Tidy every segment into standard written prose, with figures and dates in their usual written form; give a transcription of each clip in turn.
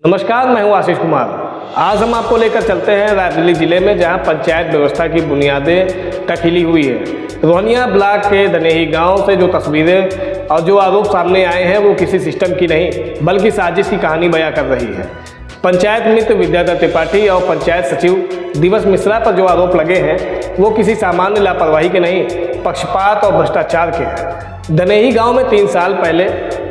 नमस्कार, मैं हूं आशीष कुमार। आज हम आपको लेकर चलते हैं रायबरेली जिले में, जहां पंचायत व्यवस्था की बुनियादें टखिली हुई है। रोहनिया ब्लॉक के धनेही गांव से जो तस्वीरें और जो आरोप सामने आए हैं वो किसी सिस्टम की नहीं बल्कि साजिश की कहानी बयां कर रही है। पंचायत मित्र विद्याधर त्रिपाठी और पंचायत सचिव दिवस मिश्रा पर जो आरोप लगे हैं वो किसी सामान्य लापरवाही के नहीं, पक्षपात और भ्रष्टाचार के हैं। धनेही गाँव में 3 साल पहले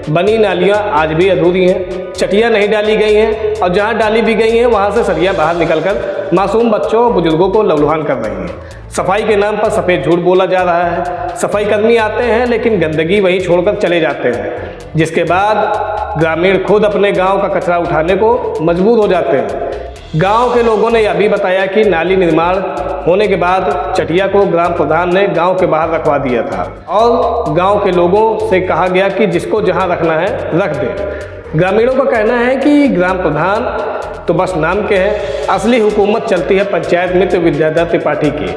बनी नालियाँ आज भी अधूरी हैं, चटियाँ नहीं डाली गई हैं और जहाँ डाली भी गई हैं वहाँ से सरिया बाहर निकलकर मासूम बच्चों और बुजुर्गों को लहूलुहान कर रही हैं। सफाई के नाम पर सफ़ेद झूठ बोला जा रहा है। सफाई कर्मी आते हैं लेकिन गंदगी वहीं छोड़कर चले जाते हैं, जिसके बाद ग्रामीण खुद अपने गांव का कचरा उठाने को मजबूर हो जाते हैं। गांव के लोगों ने यह भी बताया कि नाली निर्माण होने के बाद चटिया को ग्राम प्रधान ने गांव के बाहर रखवा दिया था और गांव के लोगों से कहा गया कि जिसको जहां रखना है रख दे। ग्रामीणों का कहना है कि ग्राम प्रधान तो बस नाम के हैं, असली हुकूमत चलती है पंचायत मित्र विद्याधर त्रिपाठी की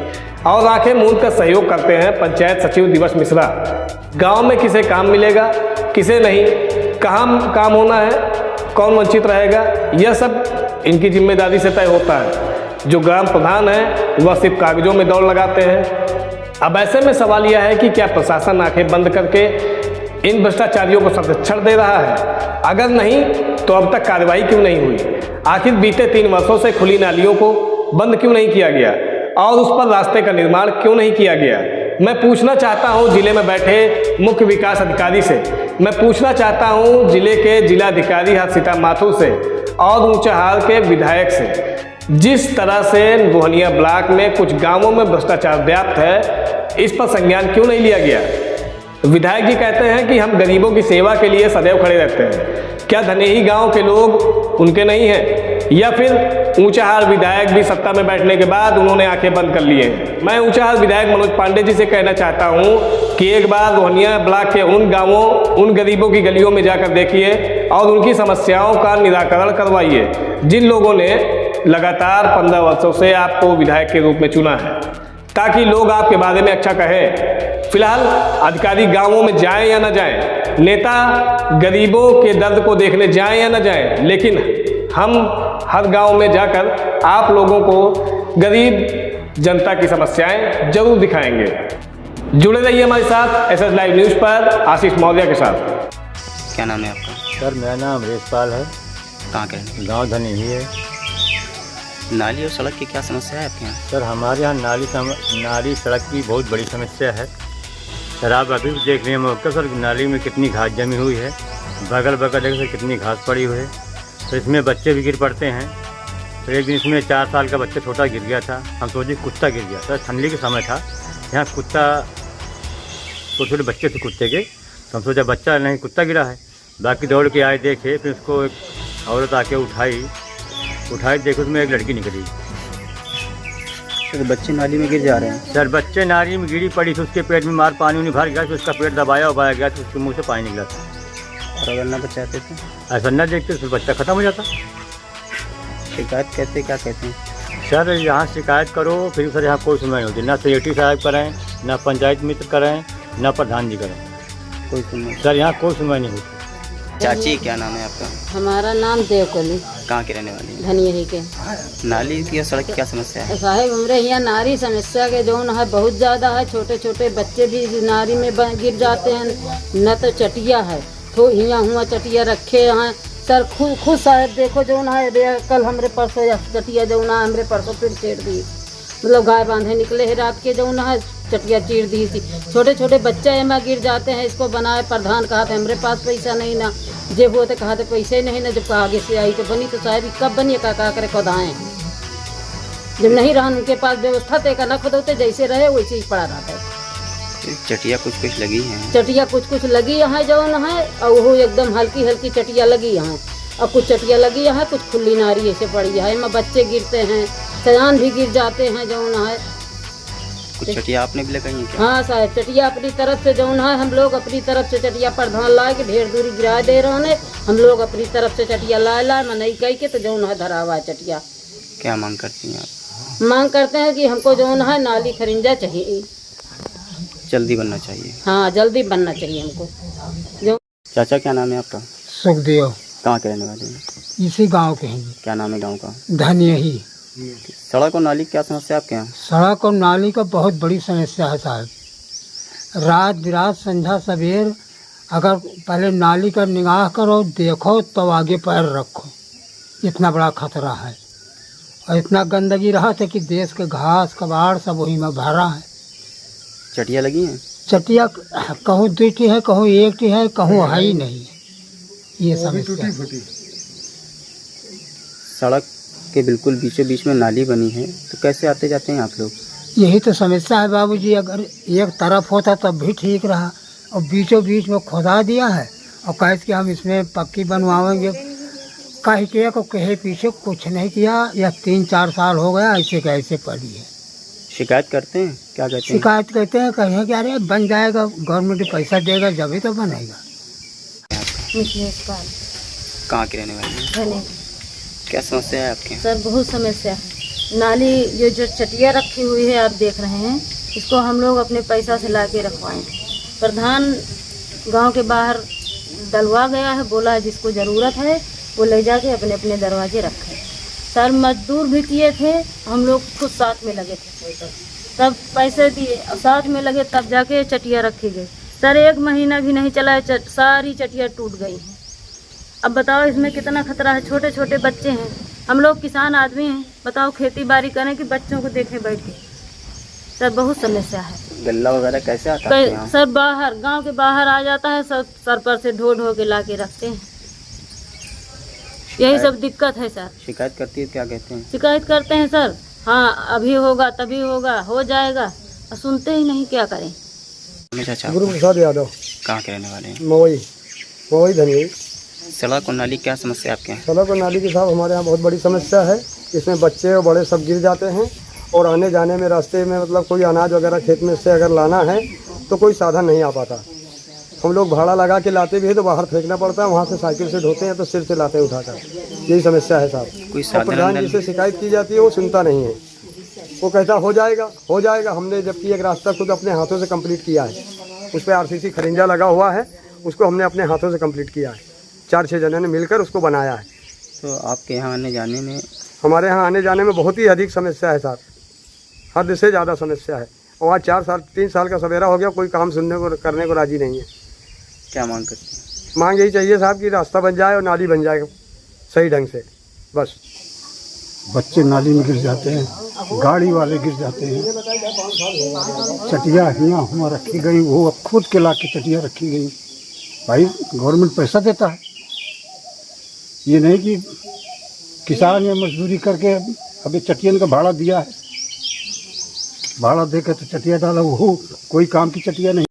और आंखें मूंद कर सहयोग करते हैं पंचायत सचिव दिवस मिश्रा। गाँव में किसे काम मिलेगा, किसे नहीं, कहाँ काम होना है, कौन वंचित रहेगा, यह सब इनकी जिम्मेदारी से तय होता है। जो ग्राम प्रधान है वह सिर्फ कागजों में दौड़ लगाते हैं। अब ऐसे में सवाल यह है कि क्या प्रशासन आंखें बंद करके इन भ्रष्टाचारियों को संरक्षण दे रहा है? अगर नहीं तो अब तक कार्रवाई क्यों नहीं हुई? आखिर बीते 3 वर्षों से खुली नालियों को बंद क्यों नहीं किया गया और उस पर रास्ते का निर्माण क्यों नहीं किया गया? मैं पूछना चाहता हूं जिले में बैठे मुख्य विकास अधिकारी से, मैं पूछना चाहता हूं जिले के जिलाधिकारी हर्षिता माथुर से और ऊंचाहार के विधायक से। जिस तरह से रोहनिया ब्लॉक में कुछ गांवों में भ्रष्टाचार व्याप्त है, इस पर संज्ञान क्यों नहीं लिया गया? विधायक जी कहते हैं कि हम गरीबों की सेवा के लिए सदैव खड़े रहते हैं। क्या धनेही गांव के लोग उनके नहीं हैं या फिर ऊंचाहार विधायक भी सत्ता में बैठने के बाद उन्होंने आंखें बंद कर लिए हैं? मैं ऊंचाहार विधायक मनोज पांडे जी से कहना चाहता हूं कि एक बार रोहनिया ब्लॉक के उन गांवों, उन गरीबों की गलियों में जाकर देखिए और उनकी समस्याओं का निराकरण करवाइए, जिन लोगों ने लगातार 15 वर्षों से आपको विधायक के रूप में चुना है, ताकि लोग आपके बारे में अच्छा कहें। फिलहाल अधिकारी गांवों में जाएं या न जाएं, नेता गरीबों के दर्द को देखने जाएं या न जाएं, लेकिन हम हर गांव में जाकर आप लोगों को गरीब जनता की समस्याएं जरूर दिखाएंगे। जुड़े रहिए हमारे साथ एसएस लाइव न्यूज़ पर आशीष मौर्य के साथ। क्या नाम है आपका? सर मेरा नाम अमरेशपाल है। कहाँ के? गांव धनेही है। नाली और सड़क की क्या समस्या है आपके यहाँ? सर हमारे यहाँ नाली सड़क की बहुत बड़ी समस्या है। सर आप अभी भी देख रहे हैं मौका, सर नाली में कितनी घास जमी हुई है, बगल बगल देखिए सर कितनी घास पड़ी हुई है। तो इसमें बच्चे भी गिर पड़ते हैं। तो एक दिन इसमें 4 साल का बच्चा छोटा गिर गया था। हम सोचे कुत्ता गिर गया। सर ठंडी के समय था, यहाँ कुत्ता छोटे छोटे बच्चे थे कुत्ते के, तो हम सोचा बच्चा नहीं कुत्ता गिरा है। बाकी दौड़ के आए देखे, फिर उसको एक औरत आके उठाई देखो उसमें एक लड़की निकली। तो बच्चे नाली में गिर जा रहे हैं? सर बच्चे नाली में गिरी पड़ी थी, उसके पेट में मार पानी उन्हें भर गया, तो उसका पेट दबाया गया, तो उसके मुंह से पानी निकला था। और अगर ना बचाते थे? ऐसा न देखते तो बच्चा ख़त्म हो जाता। शिकायत कहते क्या कहते हैं? सर यहाँ शिकायत करो, फिर सर यहाँ कोई सुनवाई नहीं होती, ना सेक्रेटरी साहब करें, ना पंचायत मित्र करें, ना प्रधान जी करें, कोई सुनवाई? सर यहाँ कोई सुनवाई नहीं होती। चाची क्या नाम है आपका? हमारा नाम देवकली। कहाँ के रहने वाली हैं? धनिया के। नाली की और सड़क की क्या समस्या है? साहेब हमारे यहाँ नारी समस्या के जो है बहुत ज़्यादा है। छोटे छोटे बच्चे भी नारी में गिर जाते हैं। न तो चटिया है, तो यहाँ हुआ चटिया रखे हैं। सर खुद साहब देखो जो है, कल हमारे परसों चटिया जो है हमारे परसों फिर चीर दी, मतलब गाय बांधे निकले है रात के जो है चटिया चीर दी थी। छोटे छोटे बच्चे एमा गिर जाते हैं। इसको बनाए प्रधान कहा था हमारे पास पैसा नहीं ना, जब वो तो कहा था पैसे नहीं ना, जब आगे से आई तो बनी, तो साहब कब बनी का करे खुदाएँ, जब नहीं रहा उनके पास व्यवस्था थे का न खुदोते, जैसे रहे वैसे ही पड़ा रहता है। चटिया कुछ लगी हैं? चटिया कुछ लगी यहाँ जो है, और वो एकदम हल्की हल्की चटिया लगी यहाँ, और कुछ चटिया लगी यहाँ, कुछ खुली नारी ऐसे पड़ी है। इनमें बच्चे गिरते हैं, सयान भी गिर जाते हैं जो है। कुछ चटिया आपने भी लगाई हैं? हाँ साहब, चटिया अपनी तरफ से जो है, हम लोग अपनी तरफ से चटिया प्रधान लाए के ढेर दूरी गिरा दे रहे हैं। हम लोग अपनी तरफ से चटिया लाए मनई कही के, तो जो है धरा हुआ है चटिया। क्या मांग करती हैं आप? मांग करते हैं कि हमको जो है नाली खरिंजा चाहिए, जल्दी बनना चाहिए। हाँ जल्दी बनना चाहिए हमको। जो चाचा क्या नाम है आपका? सुखदेव। कहाँ के रहने वाले हैं? इसी गांव के हैं क्या नाम है गांव का? धनिया ही। सड़क और नाली की क्या समस्या है आपके यहाँ? सड़क और नाली का बहुत बड़ी समस्या है साहब। रात बिरात संध्या सवेर अगर पहले नाली का निगाह करो देखो तो आगे पैर रखो, इतना बड़ा खतरा है। और इतना गंदगी रहा था कि देश के घास कबाड़ सब वही में भरा है। चटिया लगी हैं? चटिया कहूँ दूटी है, कहूँ एक टी है, कहूँ है ही नहीं। ये समस्या। सड़क के बिल्कुल बीचों बीच में नाली बनी है, तो कैसे आते जाते हैं आप लोग? यही तो समस्या है बाबूजी। अगर एक तरफ होता तब भी ठीक रहा, और बीचों बीच में खुदा दिया है और कहे कि हम इसमें पक्की बनवाएंगे। कहे के को कहे पीछे कुछ नहीं किया, या 3-4 साल हो गया ऐसे कैसे पड़ी है। शिकायत करते हैं? क्या कहते हैं? शिकायत करते हैं, कहे कि अरे बन जाएगा, गवर्नमेंट पैसा देगा जब ही तो बनेगा। मिथिलेश पाल कहाँ के रहने वाले हैं? धने क्या समस्या है आपके? सर बहुत समस्या है। नाली ये जो चटिया रखी हुई है आप देख रहे हैं, इसको हम लोग अपने पैसा से ला के रखवाएंगे। प्रधान गांव के बाहर डलवा गया है, बोला है जिसको ज़रूरत है वो ले जाके अपने अपने दरवाजे रखे। सर मजदूर भी किए थे, हम लोग खुद साथ में लगे थे, तब पैसे दिए और साथ में लगे तब जाके चटिया रखी गई। सर 1 महीना भी नहीं चला है, सारी चटिया टूट गई है। अब बताओ इसमें कितना खतरा है। छोटे छोटे बच्चे हैं, हम लोग किसान आदमी हैं, बताओ खेती बाड़ी करें कि बच्चों को देखें बैठ के। सर बहुत समस्या है। गल्ला वगैरह कैसे आता है यहाँ? सर बाहर गांव के बाहर आ जाता है, सब सर पर से ढो ढो के ला के रखते हैं। यही सब दिक्कत है सर। शिकायत करती है? क्या कहते हैं? शिकायत करते हैं सर, हाँ अभी होगा तभी होगा, हो जाएगा, और सुनते ही नहीं, क्या करें। गुरु प्रसाद यादव। कहाँ के रहने वाले हैं? मवई धनिया। सड़क और नाली क्या समस्या आपके यहाँ? सड़क और नाली की साहब हमारे यहाँ बहुत बड़ी समस्या है। इसमें बच्चे और बड़े सब गिर जाते हैं, और आने जाने में रास्ते में मतलब कोई अनाज वगैरह खेत में से अगर लाना है तो कोई साधन नहीं आ पाता। हम लोग भाड़ा लगा के लाते भी है तो बाहर फेंकना पड़ता है, वहाँ से साइकिल से ढोते हैं तो सिर से लाते हैं उठाकर। यही समस्या है साहब। कोई और प्रधान जी से शिकायत की जाती है, वो सुनता नहीं है, वो कहता हो जाएगा हो जाएगा। हमने जबकि एक रास्ता खुद अपने हाथों से कंप्लीट किया है, उस पर RCC खरिंजा लगा हुआ है, उसको हमने अपने हाथों से कंप्लीट किया है। 4-6 जनों ने मिलकर उसको बनाया है। तो आपके यहाँ आने जाने में? हमारे यहाँ आने जाने में बहुत ही अधिक समस्या है साहब, हद से ज़्यादा समस्या है। और वहाँ 3 साल का सवेरा हो गया, कोई काम सुनने को करने को राजी नहीं है। क्या मांग करते हैं? मांग यही चाहिए साहब कि रास्ता बन जाए और नाली बन जाए सही ढंग से, बस। बच्चे नाली में गिर जाते हैं, गाड़ी वाले गिर जाते हैं। चटिया यहाँ हुआ रखी गई, वो अब खुद के ला के चटिया रखी गई। भाई गवर्नमेंट पैसा देता है, ये नहीं कि किसान या मजदूरी करके अभी चटियन का भाड़ा दिया है, भाड़ा देकर तो चटिया डाला, वो कोई काम की चटिया नहीं।